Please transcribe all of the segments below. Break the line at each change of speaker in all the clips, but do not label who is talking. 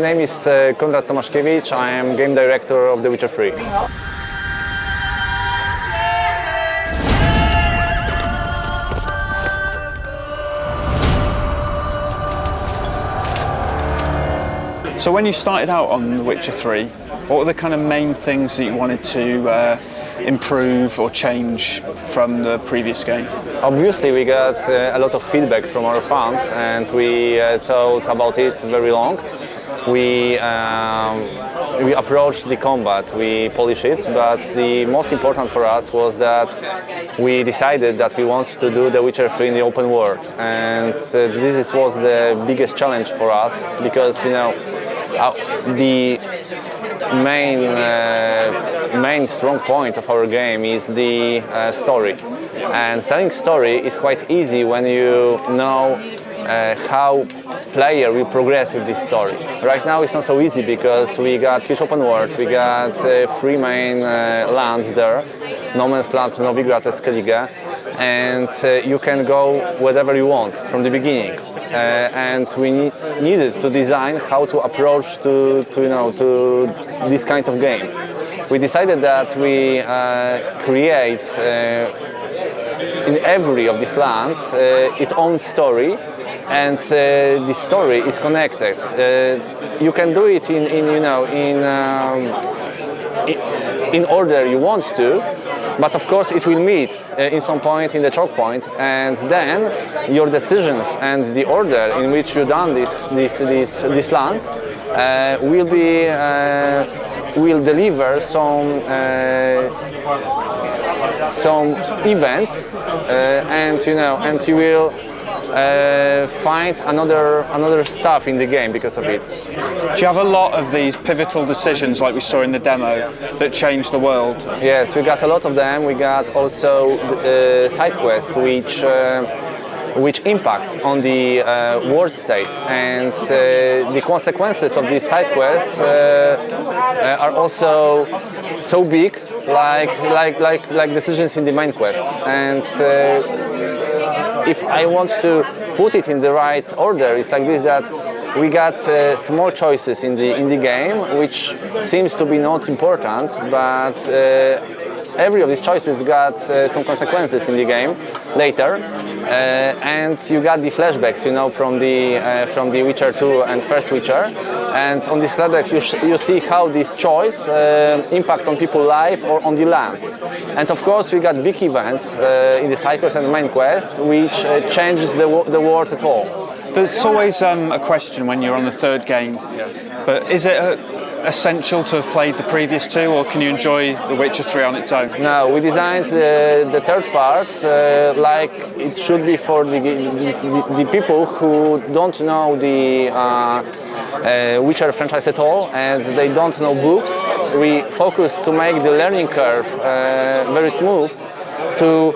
name is Konrad Tomaszkiewicz. I am game director of The Witcher 3.
So when you started out on The Witcher 3, what were the kind of main things that you wanted to improve or change from the previous game?
Obviously we got a lot of feedback from our fans and we thought about it very long. We approached the combat, we polished it, but the most important for us was that we decided that we want to do The Witcher 3 in the open world, and this was the biggest challenge for us because the main strong point of our game is the story, and telling story is quite easy when you know how player will progress with this story. Right now it's not so easy because we got huge open world, we got 3 main lands there, No Man's Land, Novigrad and Skellige, and you can go wherever you want from the beginning. And we needed to design how to approach to this kind of game. We decided that we create in every of these lands its own story, and the story is connected. You can do it in order you want to, but of course it will meet in some point in the choke point, and then your decisions and the order in which you done these lands will deliver some events, and you will find another stuff in the game because of it.
Do you have a lot of these pivotal decisions like we saw in the demo that changed the world?
Yes, we got a lot of them. We got also side quests which impact on the world state, and the consequences of these side quests are also so big, like decisions in the main quest. And if I want to put it in the right order, it's like this: that we got small choices in the game, which seems to be not important, but every of these choices got some consequences in the game later. And you got the flashbacks, from the Witcher 2 and first Witcher, and on this flashback you see how this choice impact on people's life or on the lands. And of course we got big events in the side quest and main quest, which changes the world at all.
There's always a question when you're on the third game, but is it essential to have played the previous 2, or can you enjoy The Witcher 3 on its own?
No, we designed the third part like it should be for the people who don't know the Witcher franchise at all, and they don't know books. We focus to make the learning curve very smooth, to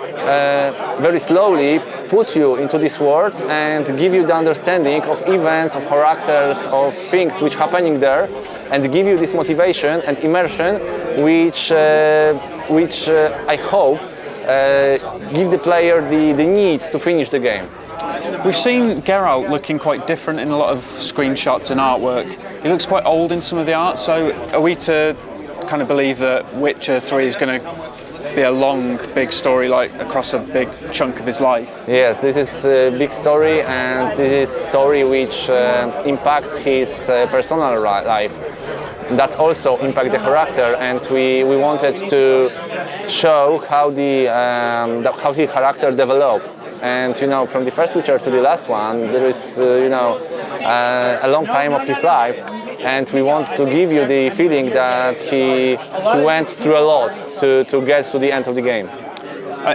very slowly put you into this world and give you the understanding of events, of characters, of things which are happening there, and give you this motivation and immersion which I hope give the player the need to finish the game.
We've seen Geralt looking quite different in a lot of screenshots and artwork. He looks quite old in some of the art, so are we to kind of believe that Witcher 3 is going to be a long, big story, like across a big chunk of his life?
Yes, this is a big story, and this is a story which impacts his personal life. That's also impact the character, and we wanted to show how the character developed. And from the first Witcher to the last one, there is a long time of his life, and we want to give you the feeling that he went through a lot to get to the end of the game.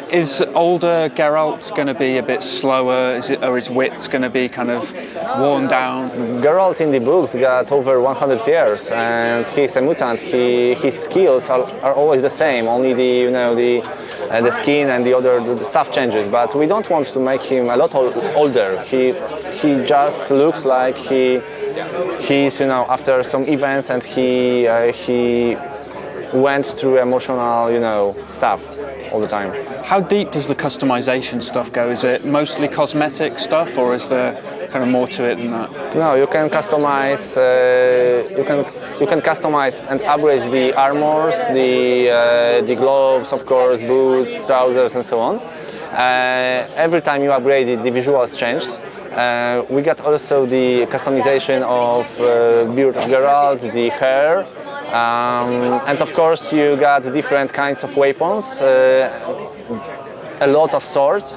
Is older Geralt going to be a bit slower? Or his wit's going to be kind of worn down?
Geralt in the books got over 100 years, and he's a mutant. His skills are always the same. Only the skin and the stuff changes. But we don't want to make him a lot older. He just looks like he's after some events, and he went through emotional, stuff all the time.
How deep does the customization stuff go? Is it mostly cosmetic stuff, or is there kind of more to it than that?
No, you can customize. You can customize and upgrade the armors, the gloves, of course, boots, trousers, and so on. Every time you upgrade it, the visuals change. We got also the customization of beard of Geralt, the hair, and of course you got different kinds of weapons, a lot of swords.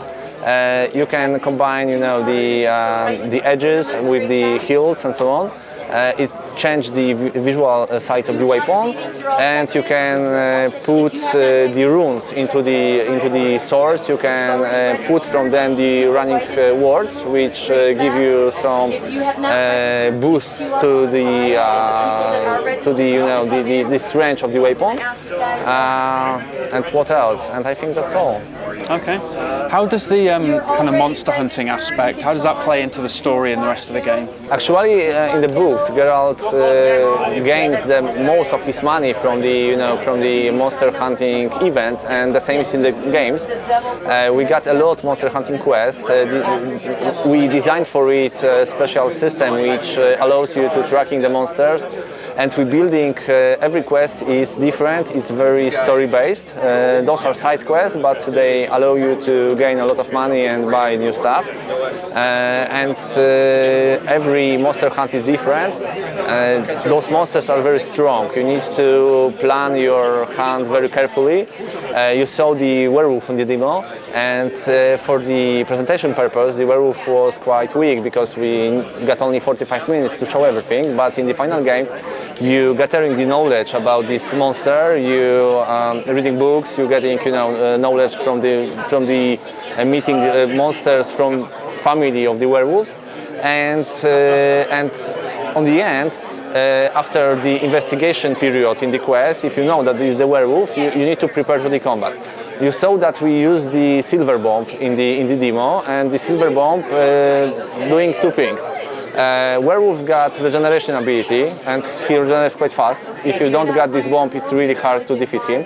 You can combine, the edges with the hilts and so on. It changed the visual side of the weapon, and you can put the runes into the swords. You can put from them the running words, which give you some boosts to the strength of the weapon. And what else? And I think that's all.
Okay. How does the kind of monster hunting aspect, how does that play into the story and the rest of the game?
Actually, in the books, Geralt gains the most of his money from the monster hunting events, and the same is in the games. We got a lot of monster hunting quests. We designed for it a special system which allows you to tracking the monsters. And we building every quest is different. It's very story based. Those are side quests, but they allow you to gain a lot of money and buy new stuff. And every monster hunt is different. Those monsters are very strong. You need to plan your hunt very carefully. You saw the werewolf in the demo, and for the presentation purpose, the werewolf was quite weak because we got only 45 minutes to show everything. But in the final game, you gathering the knowledge about this monster, you reading books, you getting knowledge from the meeting monsters from family of the werewolves, and on the end, after the investigation period in the quest, if you know that this is the werewolf, you need to prepare for the combat. You saw that we used the silver bomb in the demo, and the silver bomb doing two things. Werewolf got regeneration ability, and he regenerates quite fast. If you don't get this bomb, it's really hard to defeat him.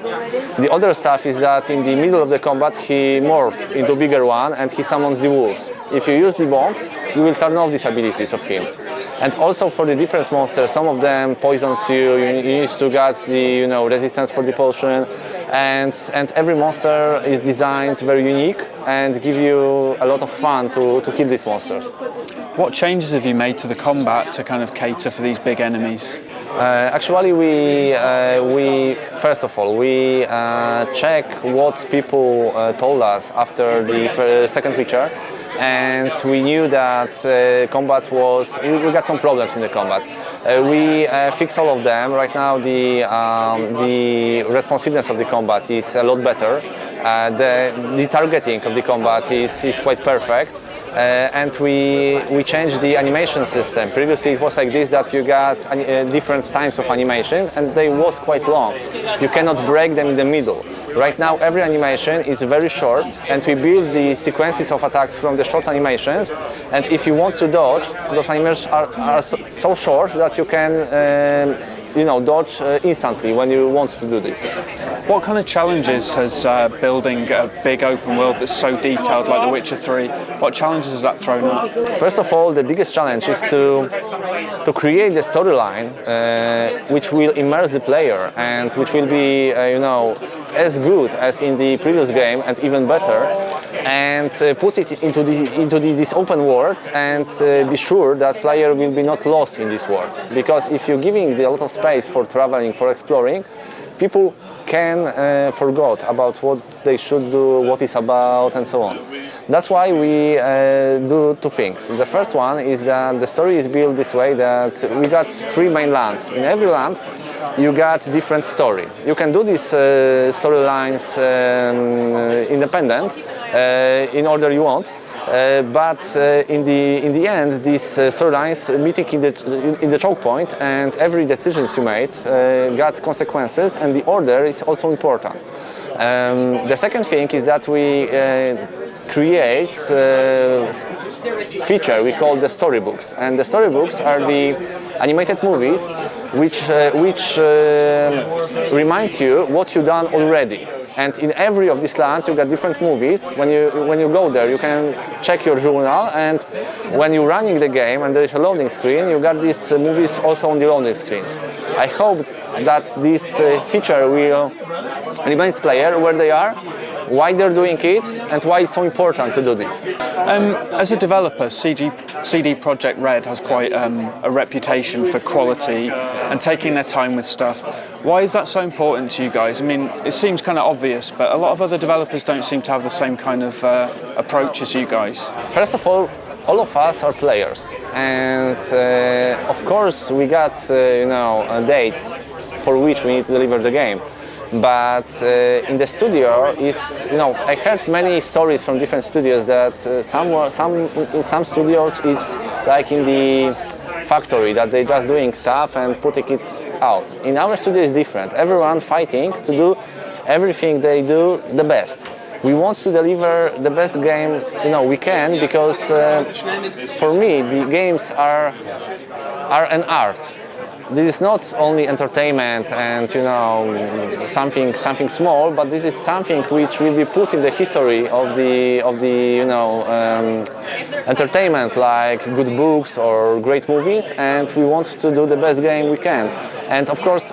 The other stuff is that in the middle of the combat, he morphs into a bigger one, and he summons the wolves. If you use the bomb, you will turn off these abilities of him. And also for the different monsters, some of them poisons you. You need to get the resistance for the potion, and every monster is designed very unique and give you a lot of fun to kill these monsters.
What changes have you made to the combat to kind of cater for these big enemies?
Actually, we first of all we check what people told us after the second feature. And we knew that combat was. We got some problems in the combat. We fixed all of them. Right now, the responsiveness of the combat is a lot better. The targeting of the combat is quite perfect. And we changed the animation system. Previously it was like this, that you got different times of animation, and they was quite long. You cannot break them in the middle. Right now every animation is very short, and we build the sequences of attacks from the short animations, and if you want to dodge, those animations are so short that you can dodge instantly when you want to do this.
What kind of challenges has building a big open world that's so detailed like The Witcher 3, what challenges has that thrown up?
First of all, the biggest challenge is to create the storyline which will immerse the player and which will be as good as in the previous game and even better, and put it into this open world, and be sure that player will be not lost in this world. Because if you're giving a lot of space for traveling, for exploring, people can forget about what they should do, what it's about, and so on. That's why we do two things. The first one is that the story is built this way that we got 3 main lands. In every land you got different story. You can do these storylines independent in order you want. But in the end, these storylines meeting in the choke point, and every decisions you made got consequences, and the order is also important. The second thing is that we create feature we call the storybooks, and the storybooks are the animated movies which reminds you what you've done already. And in every of these lands you got different movies. When you go there, you can check your journal, and when you're running the game and there is a loading screen, you got these movies also on the loading screens. I hope that this feature will remind player where they are, why they're doing it, and why it's so important to do this.
As a developer, CD Projekt RED has quite a reputation for quality and taking their time with stuff. Why is that so important to you guys? I mean, it seems kind of obvious, but a lot of other developers don't seem to have the same kind of approach as you guys.
First of all of us are players, and of course we got dates for which we need to deliver the game. But in the studio I heard many stories from different studios that in some studios it's like in the factory that they're just doing stuff and putting it out. In our studio it's different. Everyone fighting to do everything they do the best. We want to deliver the best game we can, because for me the games are an art. This is not only entertainment and something small, but this is something which will be put in the history of the entertainment, like good books or great movies, and we want to do the best game we can. And of course,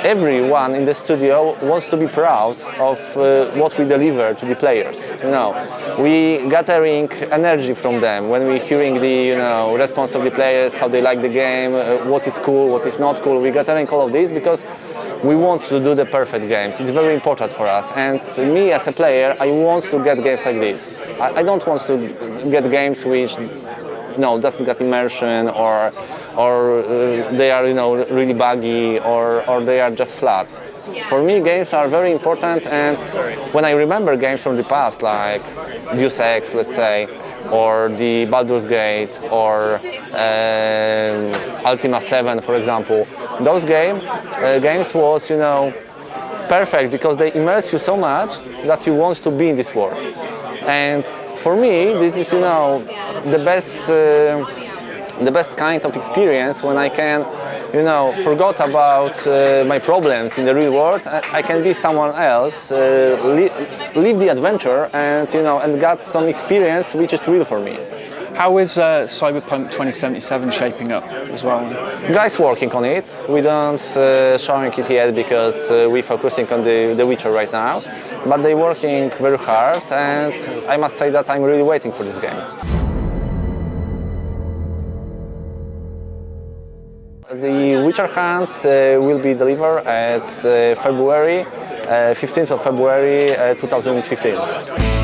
everyone in the studio wants to be proud of what we deliver to the players. We gathering energy from them when we're hearing the response of the players, how they like the game, what is cool, what is not cool. We gathering all of this because we want to do the perfect games. It's very important for us. And me as a player, I want to get games like this. I don't want to get games which doesn't get immersion, or they are really buggy, or they are just flat. For me, games are very important, and when I remember games from the past, like Deus Ex, let's say, or the Baldur's Gate, or Ultima 7, for example, those games was perfect because they immerse you so much that you want to be in this world. And for me, this is the best kind of experience when I can forgot about my problems in the real world. I can be someone else, live the adventure, and got some experience which is real for me.
How is Cyberpunk 2077 shaping up as well?
Guys working on it. We don't showing it yet because we're focusing on the Witcher right now. But they're working very hard, and I must say that I'm really waiting for this game. The Witcher Hunt will be delivered at February, 15th of February 2015.